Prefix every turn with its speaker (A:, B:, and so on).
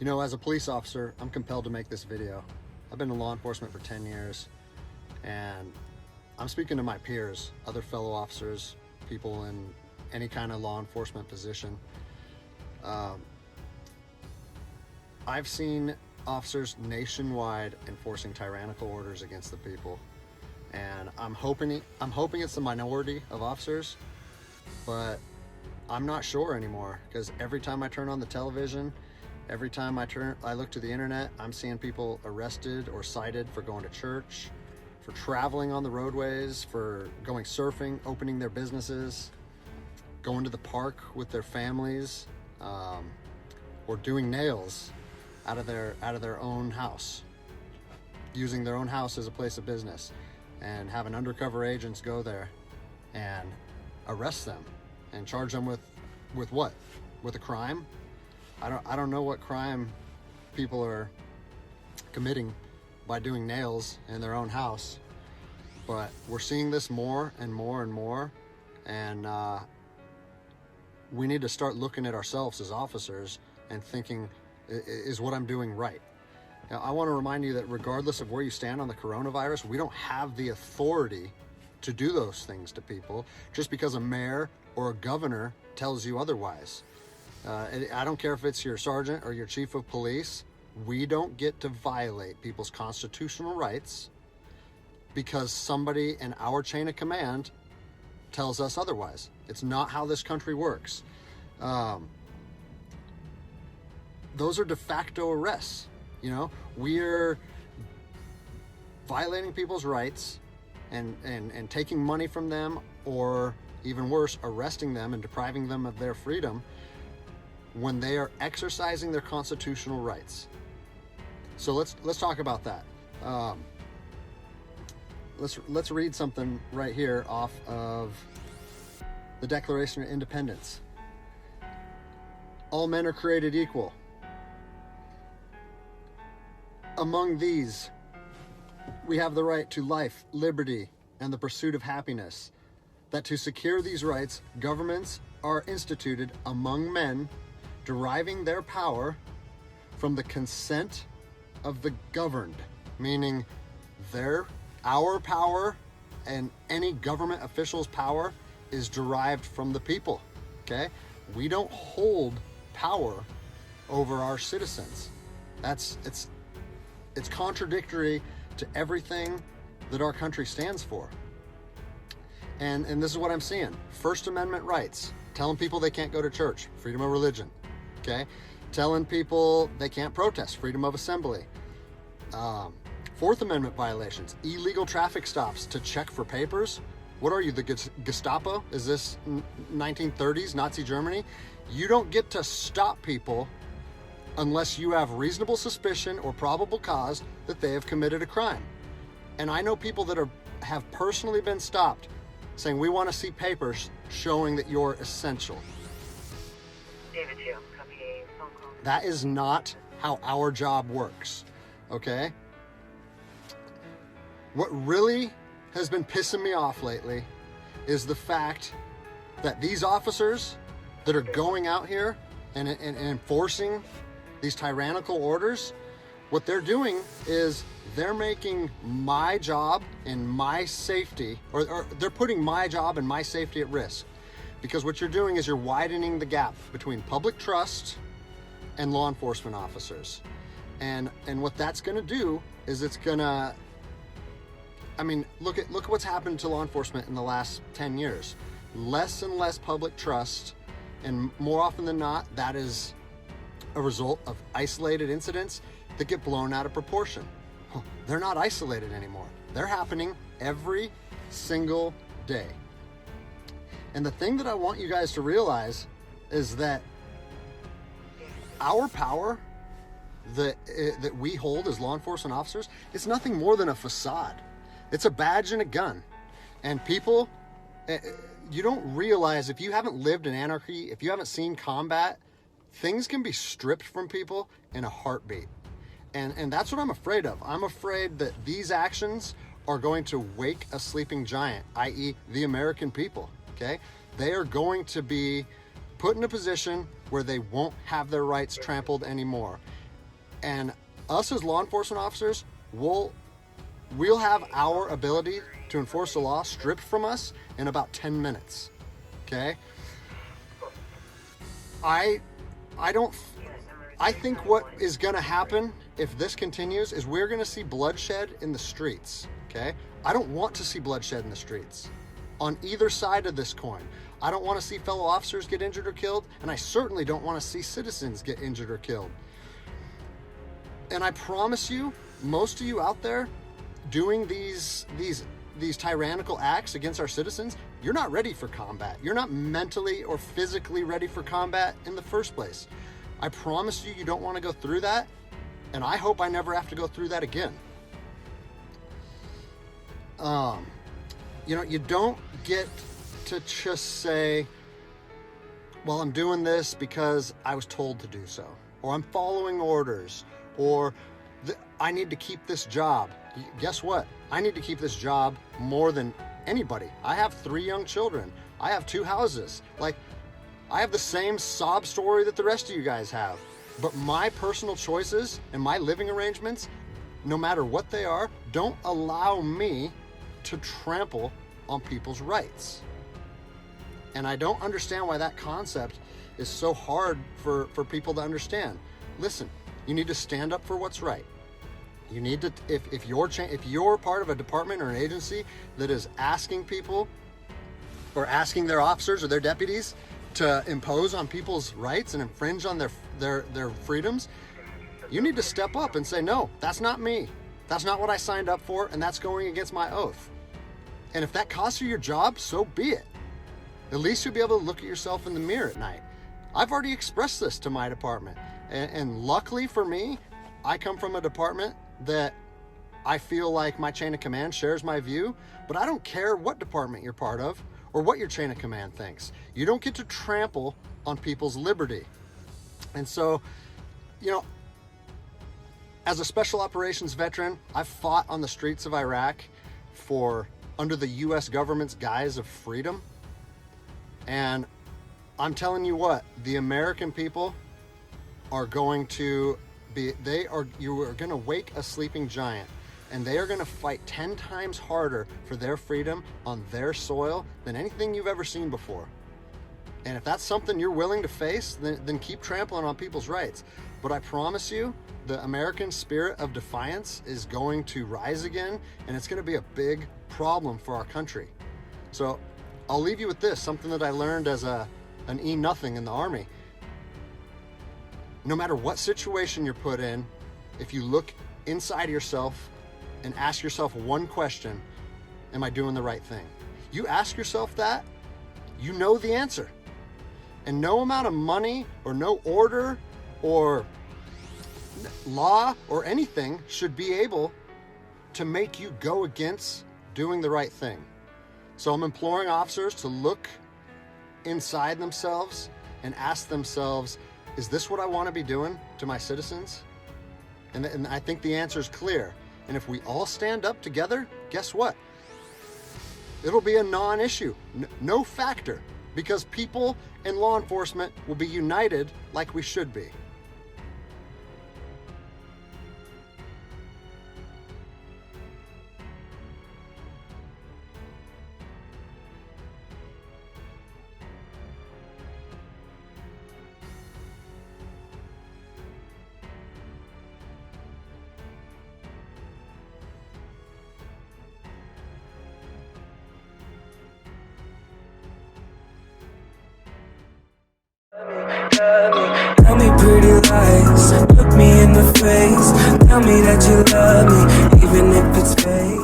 A: You know, as a police officer, I'm compelled to make this video. I've been in law enforcement for 10 years, and I'm speaking to my peers, other fellow officers, people in any kind of law enforcement position. I've seen officers nationwide enforcing tyrannical orders against the people, and I'm hoping it's the minority of officers, but I'm not sure anymore, because every time I turn on the television, every time I look to the internet, I'm seeing people arrested or cited for going to church, for traveling on the roadways, for going surfing, opening their businesses, going to the park with their families, or doing nails out of their own house, using their own house as a place of business, and having undercover agents go there and arrest them and charge them with what? With a crime? I don't know what crime people are committing by doing nails in their own house, but we're seeing this more and more and more, and we need to start looking at ourselves as officers and thinking, is what I'm doing right? Now, I want to remind you that regardless of where you stand on the coronavirus, we don't have the authority to do those things to people just because a mayor or a governor tells you otherwise. I don't care if it's your sergeant or your chief of police. We don't get to violate people's constitutional rights because somebody in our chain of command tells us otherwise. It's not how this country works. Those are de facto arrests. You know, we're violating people's rights and taking money from them, or even worse, arresting them and depriving them of their freedom when they are exercising their constitutional rights. So let's talk about that. Let's read something right here off of the Declaration of Independence. All men are created equal. Among these, we have the right to life, liberty, and the pursuit of happiness. That to secure these rights, governments are instituted among men, deriving their power from the consent of the governed, meaning our power and any government official's power is derived from the people. Okay? We don't hold power over our citizens. It's contradictory to everything that our country stands for. And this is what I'm seeing. First Amendment rights, telling people they can't go to church, freedom of religion. Okay? Telling people they can't protest, freedom of assembly. Fourth Amendment violations, illegal traffic stops to check for papers. What are you, the Gestapo? Is this 1930s Nazi Germany? You don't get to stop people unless you have reasonable suspicion or probable cause that they have committed a crime. And I know people that have personally been stopped saying, we want to see papers showing that you're essential. That is not how our job works, okay? What really has been pissing me off lately is the fact that these officers that are going out here and enforcing these tyrannical orders, what they're doing is they're making my job and my safety, or they're putting my job and my safety at risk. Because what you're doing is you're widening the gap between public trust and law enforcement officers. And what that's gonna do is it's gonna, look at what's happened to law enforcement in the last 10 years. Less and less public trust, and more often than not, that is a result of isolated incidents that get blown out of proportion. They're not isolated anymore. They're happening every single day. And the thing that I want you guys to realize is that our power that we hold as law enforcement officers, it's nothing more than a facade. It's a badge and a gun. And people, you don't realize, if you haven't lived in anarchy, if you haven't seen combat, things can be stripped from people in a heartbeat. And that's what I'm afraid of. I'm afraid that these actions are going to wake a sleeping giant, i.e. the American people, okay? They are going to be put in a position where they won't have their rights trampled anymore. And us as law enforcement officers, we'll have our ability to enforce the law stripped from us in about 10 minutes. Okay? I think what is going to happen if this continues is we're going to see bloodshed in the streets. Okay? I don't want to see bloodshed in the streets on either side of this coin. I don't want to see fellow officers get injured or killed, and I certainly don't want to see citizens get injured or killed. And I promise you, most of you out there doing these tyrannical acts against our citizens, you're not ready for combat. You're not mentally or physically ready for combat in the first place. I promise you, you don't want to go through that, and I hope I never have to go through that again. You don't get to just say, well, I'm doing this because I was told to do so, or I'm following orders, or I need to keep this job. Guess what? I need to keep this job more than anybody. I have 3 young children. I have 2 houses. Like, I have the same sob story that the rest of you guys have. But my personal choices and my living arrangements, no matter what they are, don't allow me to trample on people's rights. And I don't understand why that concept is so hard for people to understand. Listen, you need to stand up for what's right. You need to, if you're part of a department or an agency that is asking people or asking their officers or their deputies to impose on people's rights and infringe on their freedoms, you need to step up and say, no, that's not me. That's not what I signed up for, and that's going against my oath. And if that costs you your job, so be it. At least you'll be able to look at yourself in the mirror at night. I've already expressed this to my department. And luckily for me, I come from a department that I feel like my chain of command shares my view, but I don't care what department you're part of or what your chain of command thinks. You don't get to trample on people's liberty. And so, as a special operations veteran, I've fought on the streets of Iraq under the U.S. government's guise of freedom. And I'm telling you what, the American people are going to you are going to wake a sleeping giant, and they are going to fight 10 times harder for their freedom on their soil than anything you've ever seen before. And if that's something you're willing to face, then keep trampling on people's rights. But I promise you, the American spirit of defiance is going to rise again, and it's going to be a big problem for our country. So I'll leave you with this, something that I learned as an E-nothing in the Army. No matter what situation you're put in, if you look inside yourself and ask yourself one question, am I doing the right thing? You ask yourself that, you know the answer. And no amount of money or no order or law or anything should be able to make you go against doing the right thing. So I'm imploring officers to look inside themselves and ask themselves, is this what I want to be doing to my citizens? And I think the answer is clear. And if we all stand up together, guess what? It'll be a non-issue, no factor, because people and law enforcement will be united like we should be.
B: Tell me pretty lies, look me in the face. Tell me that you love me, even if it's fake.